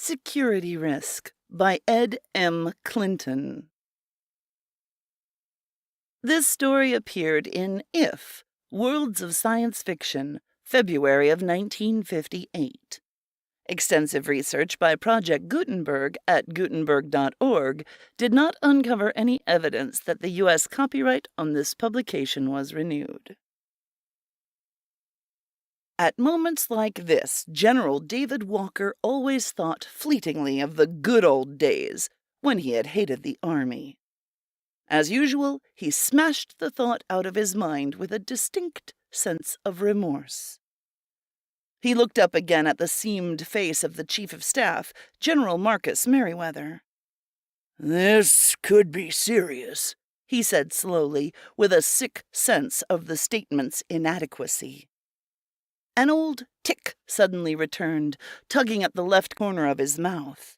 Security Risk by Ed M. Clinton. This story appeared in If, Worlds of Science Fiction, February of 1958. Extensive research by Project Gutenberg at Gutenberg.org did not uncover any evidence that the U.S. copyright on this publication was renewed. At moments like this, General David Walker always thought fleetingly of the good old days when he had hated the army. As usual, he smashed the thought out of his mind with a distinct sense of remorse. He looked up again at the seamed face of the Chief of Staff, General Marcus Merryweather. "This could be serious," he said slowly, with a sick sense of the statement's inadequacy. An old tic suddenly returned, tugging at the left corner of his mouth.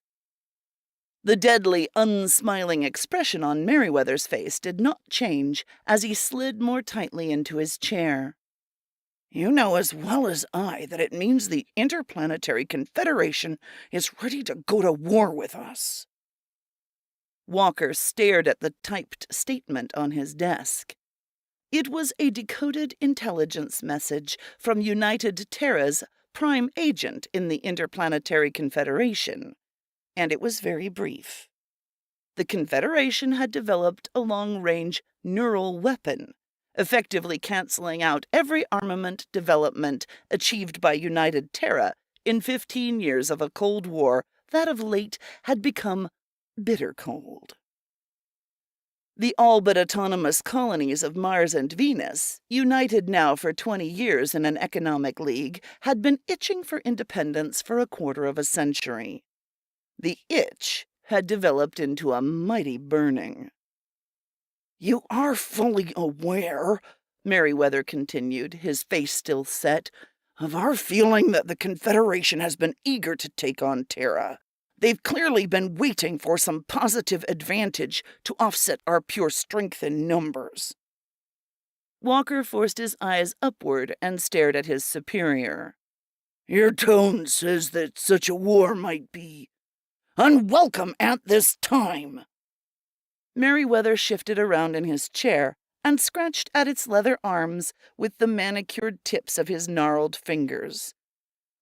The deadly, unsmiling expression on Merryweather's face did not change as he slid more tightly into his chair. "You know as well as I that it means the Interplanetary Confederation is ready to go to war with us." Walker stared at the typed statement on his desk. It was a decoded intelligence message from United Terra's prime agent in the Interplanetary Confederation, and it was very brief. The Confederation had developed a long-range neural weapon, effectively canceling out every armament development achieved by United Terra in 15 years of a Cold War that of late had become bitter cold. The all-but-autonomous colonies of Mars and Venus, united now for 20 years in an economic league, had been itching for independence for a quarter of a century. The itch had developed into a mighty burning. "You are fully aware," Merryweather continued, his face still set, "of our feeling that the Confederation has been eager to take on Terra. They've clearly been waiting for some positive advantage to offset our pure strength in numbers." Walker forced his eyes upward and stared at his superior. "Your tone says that such a war might be unwelcome at this time." Merryweather shifted around in his chair and scratched at its leather arms with the manicured tips of his gnarled fingers.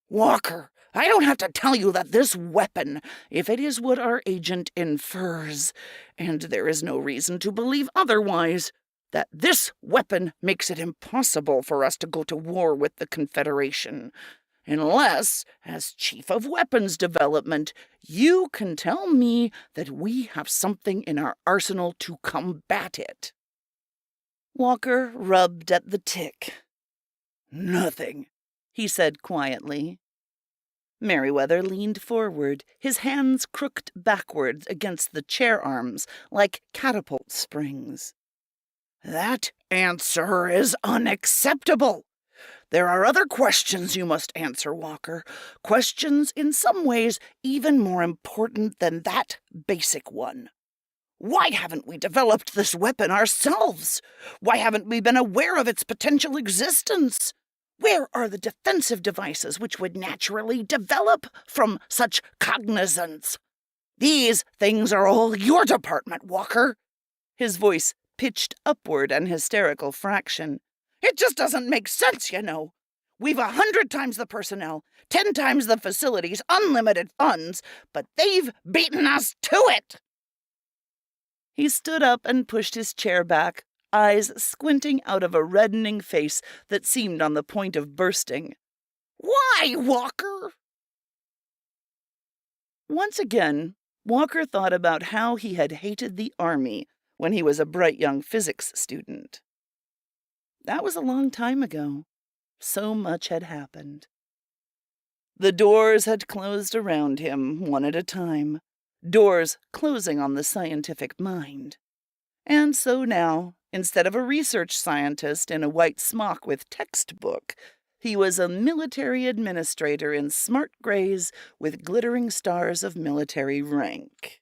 "Walker, I don't have to tell you that this weapon, if it is what our agent infers, and there is no reason to believe otherwise, that this weapon makes it impossible for us to go to war with the Confederation, unless, as Chief of Weapons Development, you can tell me that we have something in our arsenal to combat it." Walker rubbed at the tic. "Nothing," he said quietly. Merryweather leaned forward, his hands crooked backwards against the chair arms like catapult springs. "That answer is unacceptable. There are other questions you must answer, Walker. Questions in some ways even more important than that basic one. Why haven't we developed this weapon ourselves? Why haven't we been aware of its potential existence? Where are the defensive devices which would naturally develop from such cognizance? These things are all your department, Walker." His voice pitched upward an hysterical fraction. "It just doesn't make sense, you know. We've 100 times the personnel, 10 times the facilities, unlimited funds, but they've beaten us to it." He stood up and pushed his chair back, eyes squinting out of a reddening face that seemed on the point of bursting. "Why, Walker?" Once again, Walker thought about how he had hated the army when he was a bright young physics student. That was a long time ago. So much had happened. The doors had closed around him, one at a time, doors closing on the scientific mind. And so now, instead of a research scientist in a white smock with textbook, he was a military administrator in smart grays with glittering stars of military rank.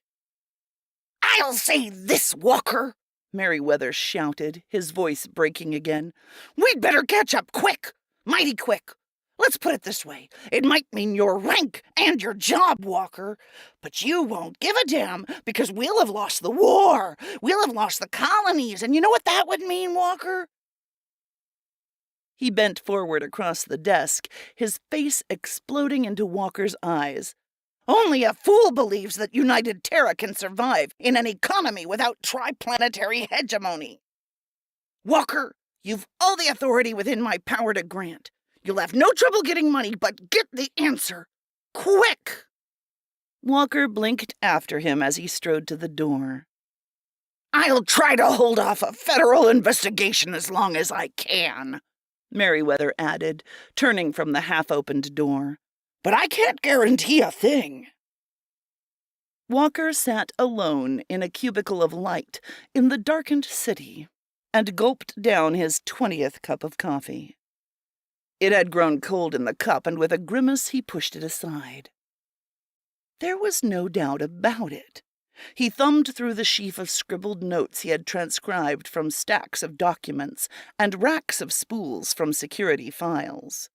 "I'll say this, Walker," Merryweather shouted, his voice breaking again. "We'd better catch up quick, mighty quick. Let's put it this way. It might mean your rank and your job, Walker, but you won't give a damn because we'll have lost the war. We'll have lost the colonies, and you know what that would mean, Walker? He bent forward across the desk, his face exploding into Walker's eyes. Only a fool believes that United Terra can survive in an economy without triplanetary hegemony. Walker, you've all the authority within my power to grant. You'll have no trouble getting money, but get the answer. Quick! Walker blinked after him as he strode to the door. I'll try to hold off a federal investigation as long as I can, Merriweather added, turning from the half-opened door. But I can't guarantee a thing. Walker sat alone in a cubicle of light in the darkened city and gulped down his 20th cup of coffee. It had grown cold in the cup, and with a grimace he pushed it aside. There was no doubt about it. He thumbed through the sheaf of scribbled notes he had transcribed from stacks of documents and racks of spools from security files.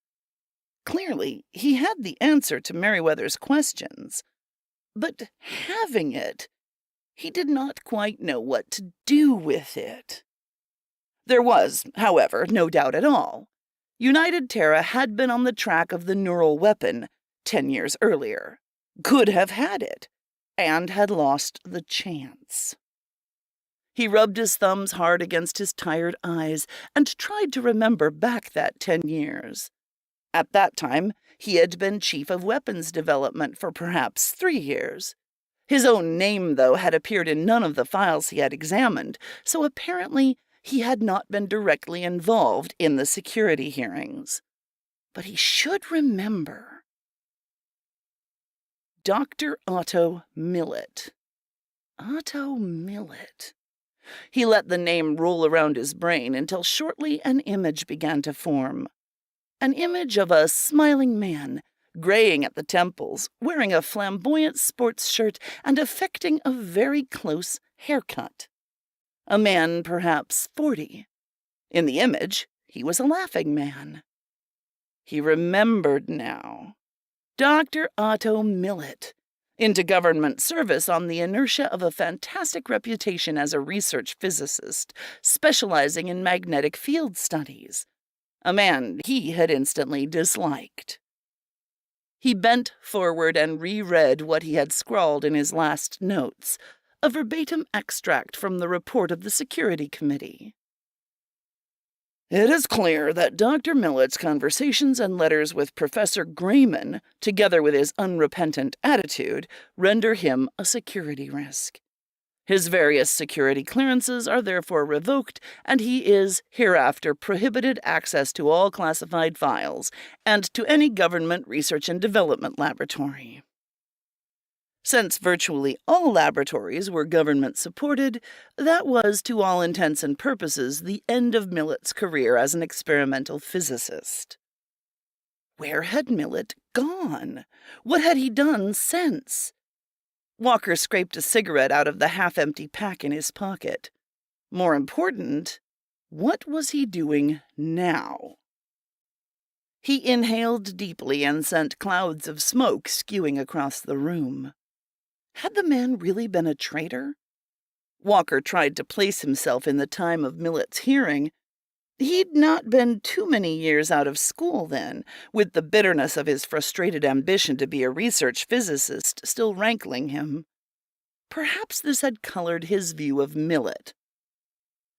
Clearly, he had the answer to Merriweather's questions, but having it, he did not quite know what to do with it. There was, however, no doubt at all. United Terra had been on the track of the neural weapon 10 years earlier, could have had it, and had lost the chance. He rubbed his thumbs hard against his tired eyes and tried to remember back that 10 years. At that time, he had been chief of weapons development for perhaps 3 years. His own name, though, had appeared in none of the files he had examined, so apparently he had not been directly involved in the security hearings. But he should remember. Dr. Otto Millet. Otto Millet. He let the name roll around his brain until shortly an image began to form. An image of a smiling man, graying at the temples, wearing a flamboyant sports shirt and affecting a very close haircut. A man perhaps 40. In the image, he was a laughing man. He remembered now. Dr. Otto Millet, into government service on the inertia of a fantastic reputation as a research physicist, specializing in magnetic field studies. A man he had instantly disliked. He bent forward and reread what he had scrawled in his last notes, a verbatim extract from the report of the Security Committee. It is clear that Dr. Millet's conversations and letters with Professor Grayman, together with his unrepentant attitude, render him a security risk. His various security clearances are therefore revoked, and he is hereafter prohibited access to all classified files and to any government research and development laboratory. Since virtually all laboratories were government-supported, that was, to all intents and purposes, the end of Millet's career as an experimental physicist. Where had Millet gone? What had he done since? Walker scraped a cigarette out of the half-empty pack in his pocket. More important, what was he doing now? He inhaled deeply and sent clouds of smoke skewing across the room. Had the man really been a traitor? Walker tried to place himself in the time of Millet's hearing. He'd not been too many years out of school then, with the bitterness of his frustrated ambition to be a research physicist still rankling him. Perhaps this had colored his view of Millet.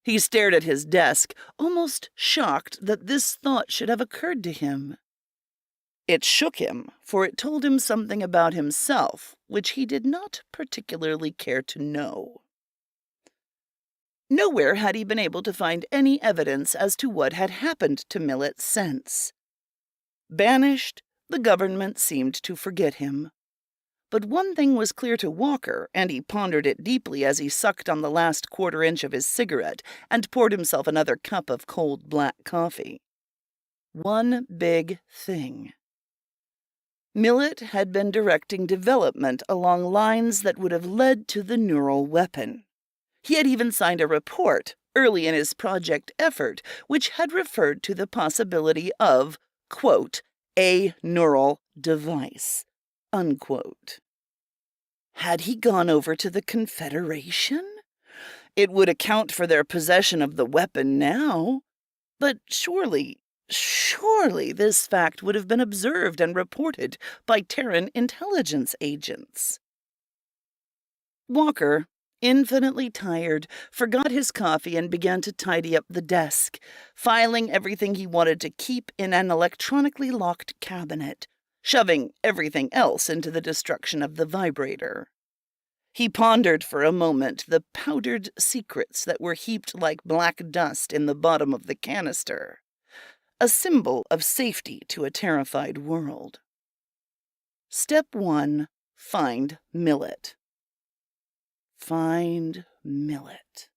He stared at his desk, almost shocked that this thought should have occurred to him. It shook him, for it told him something about himself, which he did not particularly care to know. Nowhere had he been able to find any evidence as to what had happened to Millet since. Banished, the government seemed to forget him. But one thing was clear to Walker, and he pondered it deeply as he sucked on the last quarter-inch of his cigarette and poured himself another cup of cold black coffee. One big thing. Millet had been directing development along lines that would have led to the neural weapon. He had even signed a report early in his project effort which had referred to the possibility of, quote, A neural device, unquote. Had he gone over to the Confederation? It would account for their possession of the weapon now. But surely this fact would have been observed and reported by Terran intelligence agents. Walker, infinitely tired, forgot his coffee and began to tidy up the desk, filing everything he wanted to keep in an electronically locked cabinet, shoving everything else into the destruction of the vibrator. He pondered for a moment the powdered secrets that were heaped like black dust in the bottom of the canister, a symbol of safety to a terrified world. Step 1. Find Millet. Find Millet.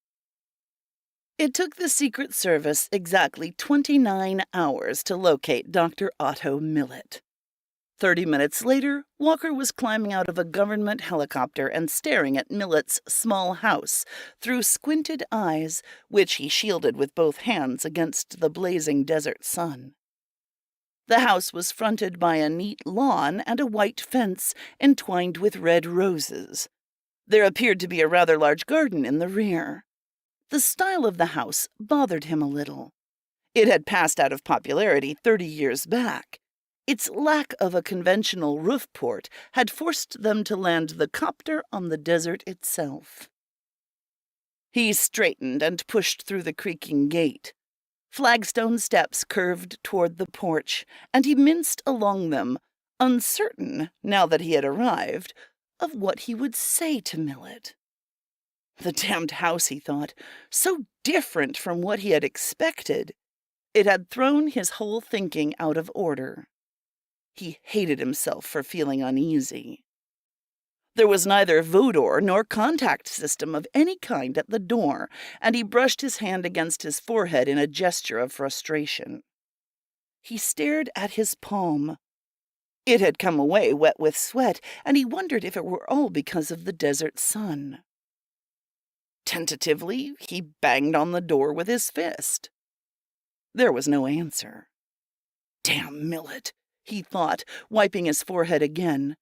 It took the Secret Service exactly 29 hours to locate Dr. Otto Millet. 30 minutes later, Walker was climbing out of a government helicopter and staring at Millet's small house through squinted eyes, which he shielded with both hands against the blazing desert sun. The house was fronted by a neat lawn and a white fence entwined with red roses. There appeared to be a rather large garden in the rear. The style of the house bothered him a little. It had passed out of popularity 30 years back. Its lack of a conventional roof port had forced them to land the copter on the desert itself. He straightened and pushed through the creaking gate. Flagstone steps curved toward the porch, and he minced along them, uncertain, now that he had arrived, of what he would say to Millet. The damned house, he thought, so different from what he had expected. It had thrown his whole thinking out of order. He hated himself for feeling uneasy. There was neither vodor nor contact system of any kind at the door, and he brushed his hand against his forehead in a gesture of frustration. He stared at his palm. It had come away wet with sweat, and he wondered if it were all because of the desert sun. Tentatively, he banged on the door with his fist. There was no answer. Damn Millet, he thought, wiping his forehead again.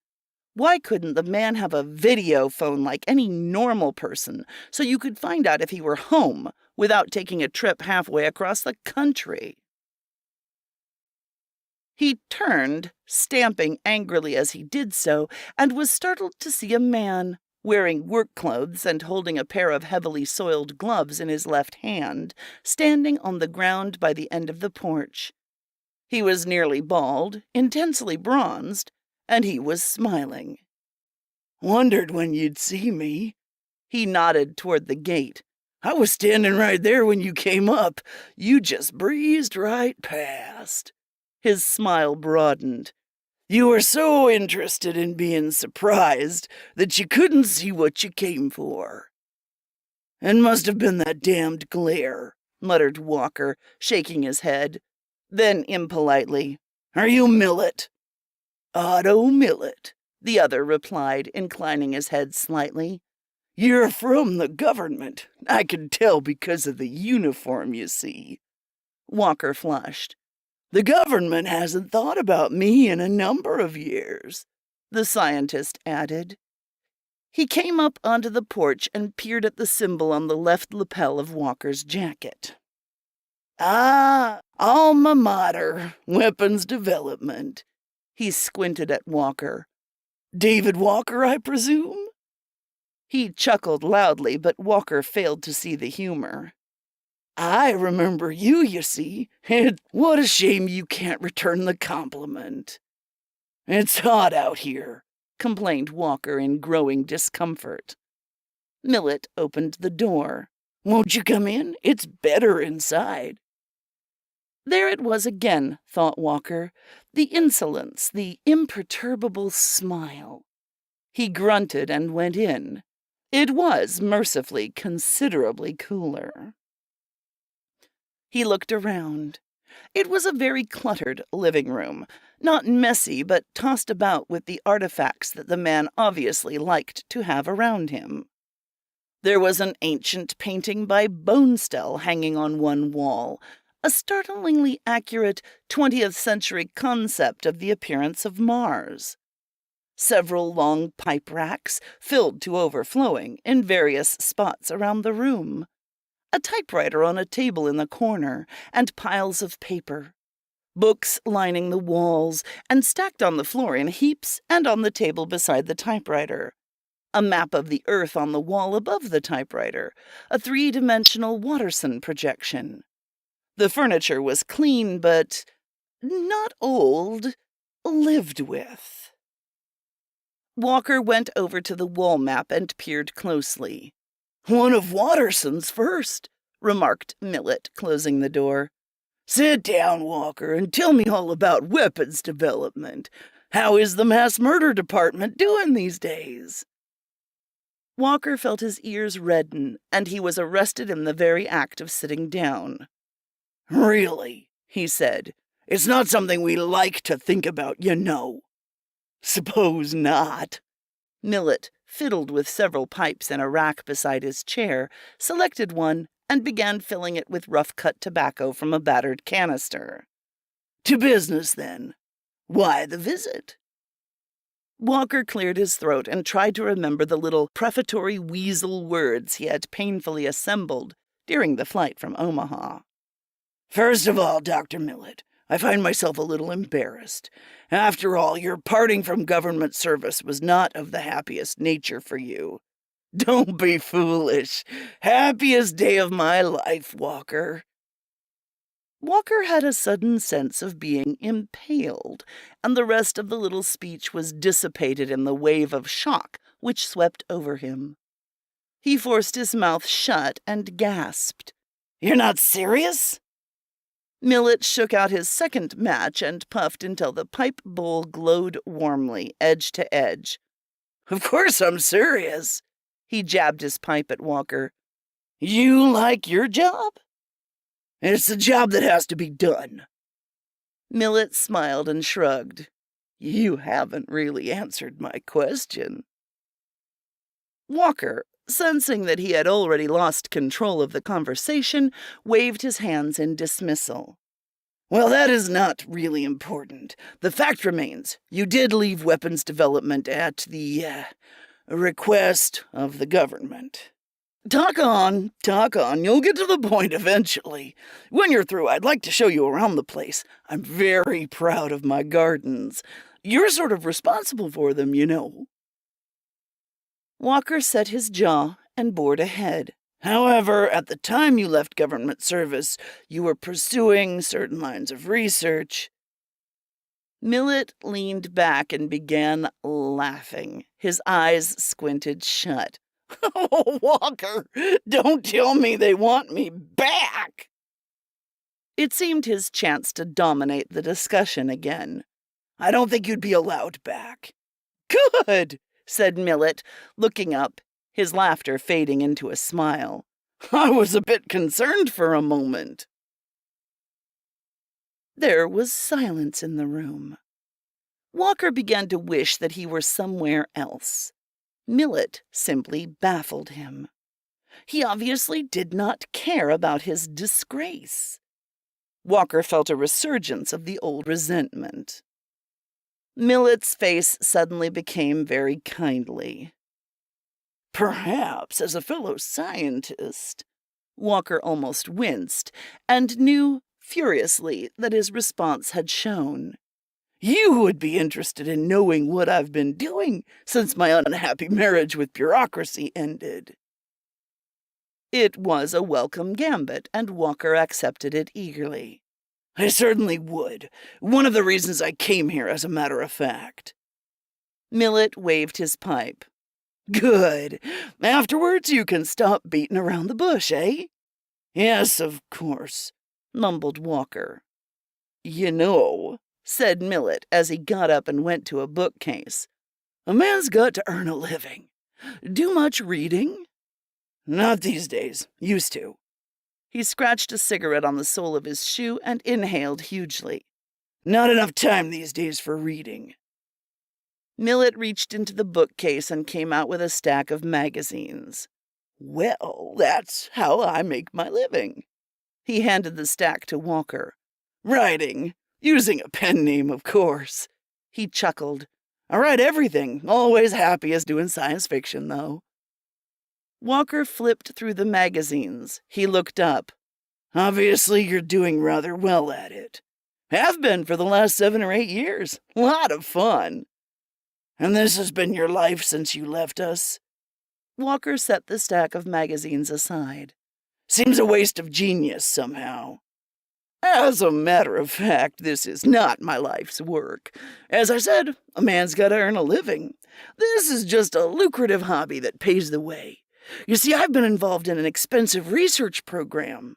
Why couldn't the man have a video phone like any normal person so you could find out if he were home without taking a trip halfway across the country? He turned, stamping angrily as he did so, and was startled to see a man, wearing work clothes and holding a pair of heavily soiled gloves in his left hand, standing on the ground by the end of the porch. He was nearly bald, intensely bronzed, and he was smiling. "Wondered when you'd see me." He nodded toward the gate. "I was standing right there when you came up. You just breezed right past." His smile broadened. "You were so interested in being surprised that you couldn't see what you came for." "It must have been that damned glare," muttered Walker, shaking his head. Then impolitely, "Are you Millet?" "Otto Millet," the other replied, inclining his head slightly. "You're from the government. I can tell because of the uniform, you see." Walker flushed. "The government hasn't thought about me in a number of years," the scientist added. He came up onto the porch and peered at the symbol on the left lapel of Walker's jacket. "Ah, alma mater, weapons development." He squinted at Walker. "David Walker, I presume?" He chuckled loudly, but Walker failed to see the humor. "I remember you see. What a shame you can't return the compliment." "It's hot out here," complained Walker in growing discomfort. Millet opened the door. "Won't you come in? It's better inside." There it was again, thought Walker, the insolence, the imperturbable smile. He grunted and went in. It was, mercifully, considerably cooler. He looked around. It was a very cluttered living room, not messy, but tossed about with the artifacts that the man obviously liked to have around him. There was an ancient painting by Bonestell hanging on one wall, a startlingly accurate 20th century concept of the appearance of Mars. Several long pipe racks filled to overflowing in various spots around the room. A typewriter on a table in the corner, and piles of paper. Books lining the walls and stacked on the floor in heaps and on the table beside the typewriter. A map of the Earth on the wall above the typewriter, a three-dimensional Watterson projection. The furniture was clean, but not old, lived with. Walker went over to the wall map and peered closely. "One of Watterson's first," remarked Millet, closing the door. "Sit down, Walker, and tell me all about weapons development. How is the mass murder department doing these days?" Walker felt his ears redden, and he was arrested in the very act of sitting down. "Really?" he said. "It's not something we like to think about, you know." "Suppose not." Millet fiddled with several pipes in a rack beside his chair, selected one, and began filling it with rough-cut tobacco from a battered canister. "To business, then. Why the visit?" Walker cleared his throat and tried to remember the little prefatory weasel words he had painfully assembled during the flight from Omaha. "First of all, Dr. Millet, I find myself a little embarrassed. After all, your parting from government service was not of the happiest nature for you. Don't be foolish. Happiest day of my life, Walker." Walker had a sudden sense of being impaled, and the rest of the little speech was dissipated in the wave of shock which swept over him. He forced his mouth shut and gasped. "You're not serious?" Millet shook out his second match and puffed until the pipe bowl glowed warmly, edge to edge. "Of course I'm serious." He jabbed his pipe at Walker. "You like your job?" "It's the job that has to be done." Millet smiled and shrugged. "You haven't really answered my question." Walker, sensing that he had already lost control of the conversation, waved his hands in dismissal. "Well, that is not really important. The fact remains, you did leave weapons development at the request of the government. Talk on. You'll get to the point eventually. When you're through, I'd like to show you around the place. I'm very proud of my gardens. You're sort of responsible for them, you know." Walker set his jaw and bored ahead. "However, at the time you left government service, you were pursuing certain lines of research." Millet leaned back and began laughing. His eyes squinted shut. "Oh, Walker, don't tell me they want me back." It seemed his chance to dominate the discussion again. "I don't think you'd be allowed back." "Good," said Millet, looking up, his laughter fading into a smile. "I was a bit concerned for a moment." There was silence in the room. Walker began to wish that he were somewhere else. Millet simply baffled him. He obviously did not care about his disgrace. Walker felt a resurgence of the old resentment. Millet's face suddenly became very kindly. "Perhaps, as a fellow scientist," Walker almost winced, and knew furiously that his response had shown. "you would be interested in knowing what I've been doing since my unhappy marriage with bureaucracy ended." It was a welcome gambit, and Walker accepted it eagerly. "I certainly would. One of the reasons I came here, as a matter of fact." Millet waved his pipe. "Good. Afterwards you can stop beating around the bush, eh?" "Yes, of course," mumbled Walker. "You know," said Millet as he got up and went to a bookcase, "a man's got to earn a living. Do much reading?" "Not these days. Used to." He scratched a cigarette on the sole of his shoe and inhaled hugely. "Not enough time these days for reading." Millet reached into the bookcase and came out with a stack of magazines. "Well, that's how I make my living." He handed the stack to Walker. "Writing. Using a pen name, of course." He chuckled. "I write everything. Always happiest doing science fiction, though." Walker flipped through the magazines. He looked up. "Obviously, you're doing rather well at it. Have been for the last 7 or 8 years. Lot of fun. And this has been your life since you left us?" Walker set the stack of magazines aside. "Seems a waste of genius, somehow." "As a matter of fact, this is not my life's work. As I said, a man's got to earn a living. This is just a lucrative hobby that pays the way. You see, I've been involved in an expensive research program."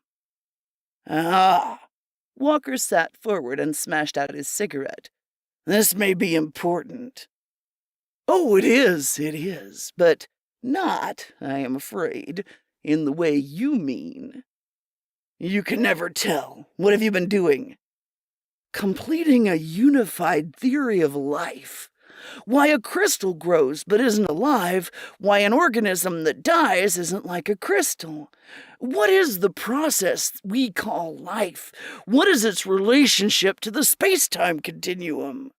"Ah." Walker sat forward and smashed out his cigarette. "This may be important." "Oh, it is, but not, I am afraid, in the way you mean." "You can never tell. What have you been doing?" "Completing a unified theory of life. Why a crystal grows but isn't alive, why an organism that dies isn't like a crystal. What is the process we call life? What is its relationship to the space-time continuum?"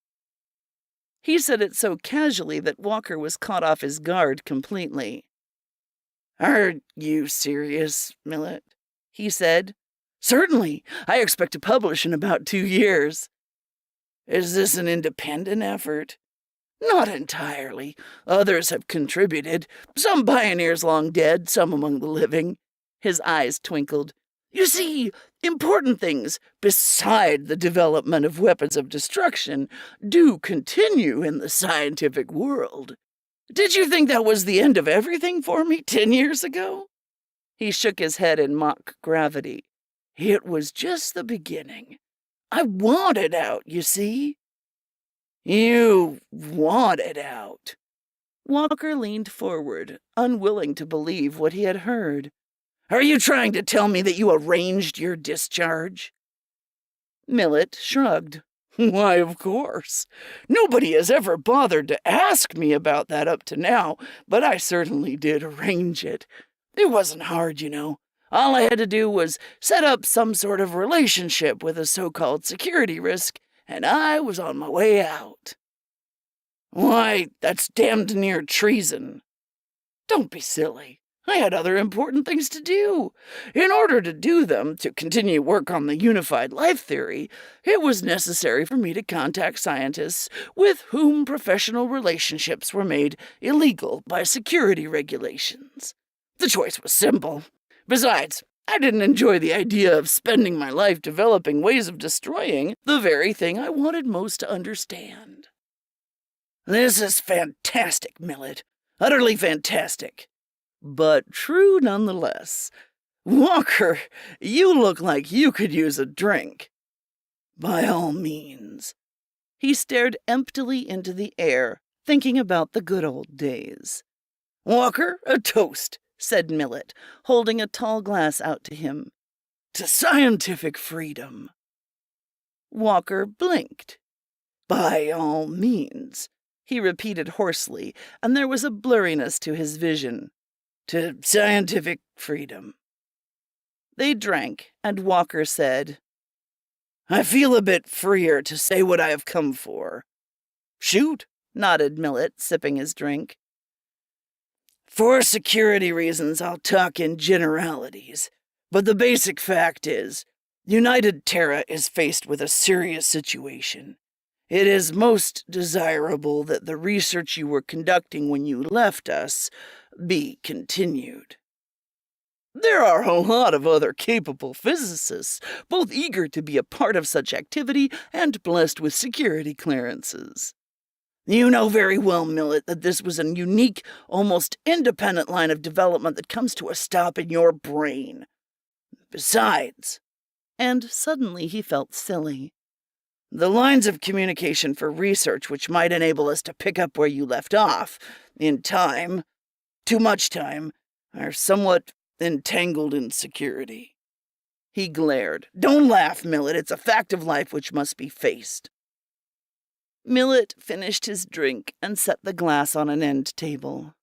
He said it so casually that Walker was caught off his guard completely. "Are you serious, Millet?" he said. "Certainly. I expect to publish in about 2 years." "Is this an independent effort?" "Not entirely. Others have contributed. Some pioneers long dead, some among the living." His eyes twinkled. "You see, important things, beside the development of weapons of destruction, do continue in the scientific world. Did you think that was the end of everything for me 10 years ago?" He shook his head in mock gravity. "It was just the beginning. I wanted out, you see." "You wanted out?" Walker leaned forward, unwilling to believe what he had heard. "Are you trying to tell me that you arranged your discharge?" Millet shrugged. "Why, of course. Nobody has ever bothered to ask me about that up to now, but I certainly did arrange it. It wasn't hard, you know. All I had to do was set up some sort of relationship with a so-called security risk, and I was on my way out." "Why, that's damned near treason." "Don't be silly. I had other important things to do. In order to do them, to continue work on the unified life theory, it was necessary for me to contact scientists with whom professional relationships were made illegal by security regulations. The choice was simple. Besides, I didn't enjoy the idea of spending my life developing ways of destroying the very thing I wanted most to understand." "This is fantastic, Millet. Utterly fantastic. But true nonetheless. Walker, you look like you could use a drink." "By all means." He stared emptily into the air, thinking about the good old days. "Walker, a toast," said Millet, holding a tall glass out to him. "To scientific freedom." Walker blinked. "By all means," he repeated hoarsely, and there was a blurriness to his vision. "To scientific freedom." They drank, and Walker said, "I feel a bit freer to say what I have come for." "Shoot," nodded Millet, sipping his drink. "For security reasons, I'll talk in generalities, but the basic fact is, United Terra is faced with a serious situation. It is most desirable that the research you were conducting when you left us be continued. There are a lot of other capable physicists, both eager to be a part of such activity and blessed with security clearances. You know very well, Millet, that this was a unique, almost independent line of development that comes to a stop in your brain. Besides," and suddenly he felt silly, "the lines of communication for research which might enable us to pick up where you left off, in time, too much time, are somewhat entangled in security." He glared. "Don't laugh, Millet. It's a fact of life which must be faced." Millet finished his drink and set the glass on an end table.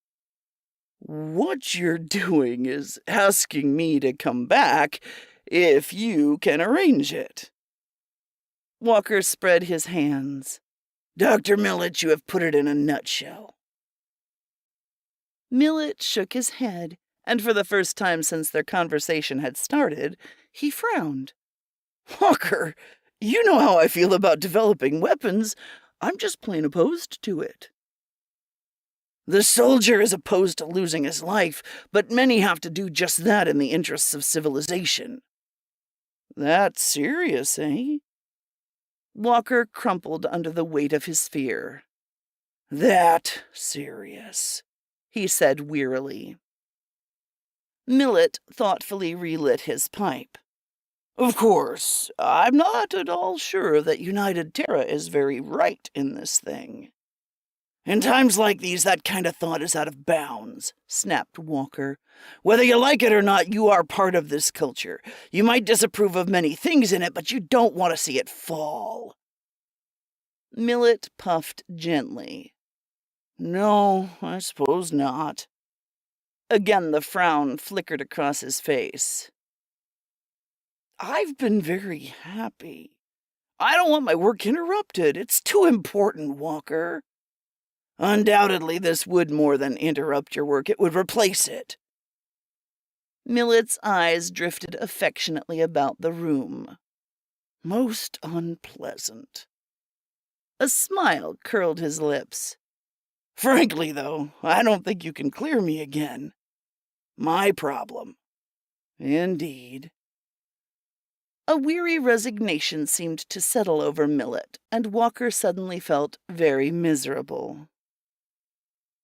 "What you're doing is asking me to come back if you can arrange it." Walker spread his hands. "Dr. Millet, you have put it in a nutshell." Millet shook his head, and for the first time since their conversation had started, he frowned. "Walker, you know how I feel about developing weapons. I'm just plain opposed to it. The soldier is opposed to losing his life, but many have to do just that in the interests of civilization." "That's serious, eh?" Walker crumpled under the weight of his fear. "That serious," he said wearily. Millet thoughtfully relit his pipe. "Of course, I'm not at all sure that United Terra is very right in this thing. In times like these, that kind of thought is out of bounds," snapped Walker. "Whether you like it or not, you are part of this culture. You might disapprove of many things in it, but you don't want to see it fall." Millet puffed gently. "No, I suppose not." Again the frown flickered across his face. "I've been very happy. I don't want my work interrupted. It's too important, Walker. Undoubtedly, this would more than interrupt your work. It would replace it." Millet's eyes drifted affectionately about the room. "Most unpleasant." A smile curled his lips. "Frankly, though, I don't think you can clear me again. My problem." "Indeed." A weary resignation seemed to settle over Millet, and Walker suddenly felt very miserable.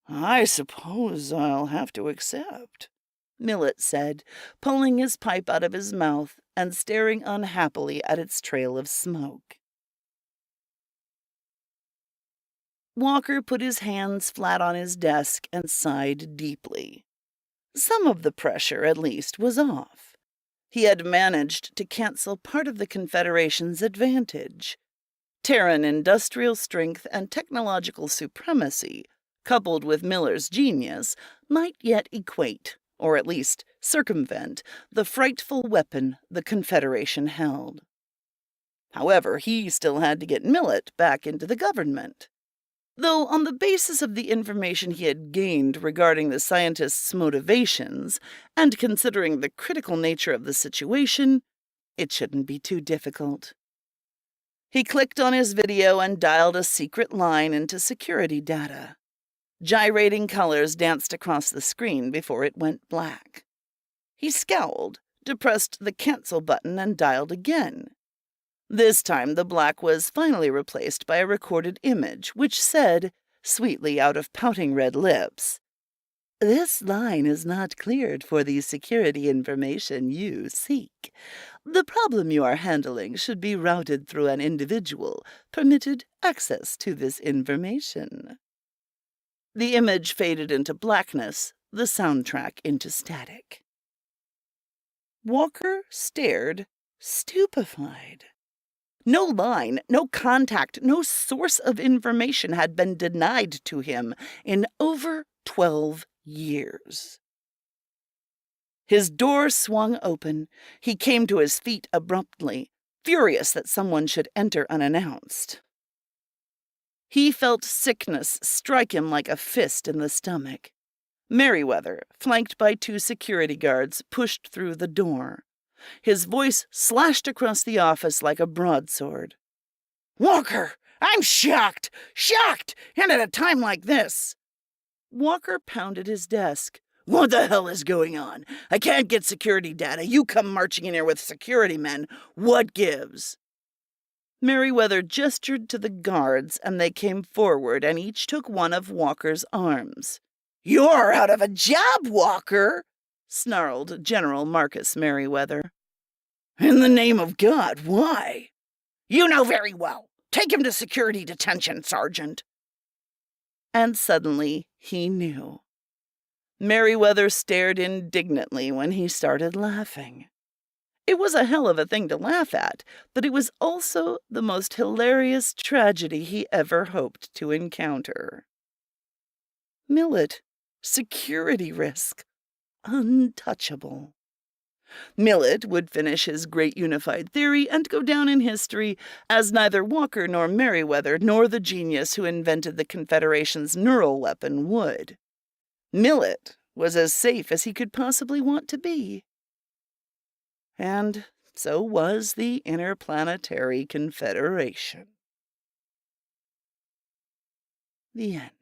"I suppose I'll have to accept," Millet said, pulling his pipe out of his mouth and staring unhappily at its trail of smoke. Walker put his hands flat on his desk and sighed deeply. Some of the pressure, at least, was off. He had managed to cancel part of the Confederation's advantage. Terran industrial strength and technological supremacy, coupled with Miller's genius, might yet equate, or at least circumvent, the frightful weapon the Confederation held. However, he still had to get Millet back into the government. Though on the basis of the information he had gained regarding the scientists' motivations, and considering the critical nature of the situation, it shouldn't be too difficult. He clicked on his video and dialed a secret line into security data. Gyrating colors danced across the screen before it went black. He scowled, depressed the cancel button, and dialed again. This time the black was finally replaced by a recorded image, which said, sweetly out of pouting red lips, "This line is not cleared for the security information you seek. The problem you are handling should be routed through an individual permitted access to this information." The image faded into blackness, the soundtrack into static. Walker stared, stupefied. No line, no contact, no source of information had been denied to him in over 12 years. His door swung open. He came to his feet abruptly, furious that someone should enter unannounced. He felt sickness strike him like a fist in the stomach. Merriweather, flanked by 2 security guards, pushed through the door. His voice slashed across the office like a broadsword. "Walker, I'm shocked! Shocked! And at a time like this!" Walker pounded his desk. "What the hell is going on? I can't get security data. You come marching in here with security men. What gives?" Merriweather gestured to the guards, and they came forward and each took one of Walker's arms. "You're out of a job, Walker!" snarled General Marcus Merriweather. "In the name of God, why?" "You know very well. Take him to security detention, Sergeant." And suddenly he knew. Merriweather stared indignantly when he started laughing. It was a hell of a thing to laugh at, but it was also the most hilarious tragedy he ever hoped to encounter. Millet, security risk, untouchable. Millet would finish his great unified theory and go down in history as neither Walker nor Merriweather nor the genius who invented the Confederation's neural weapon would. Millet was as safe as he could possibly want to be. And so was the Interplanetary Confederation. The end.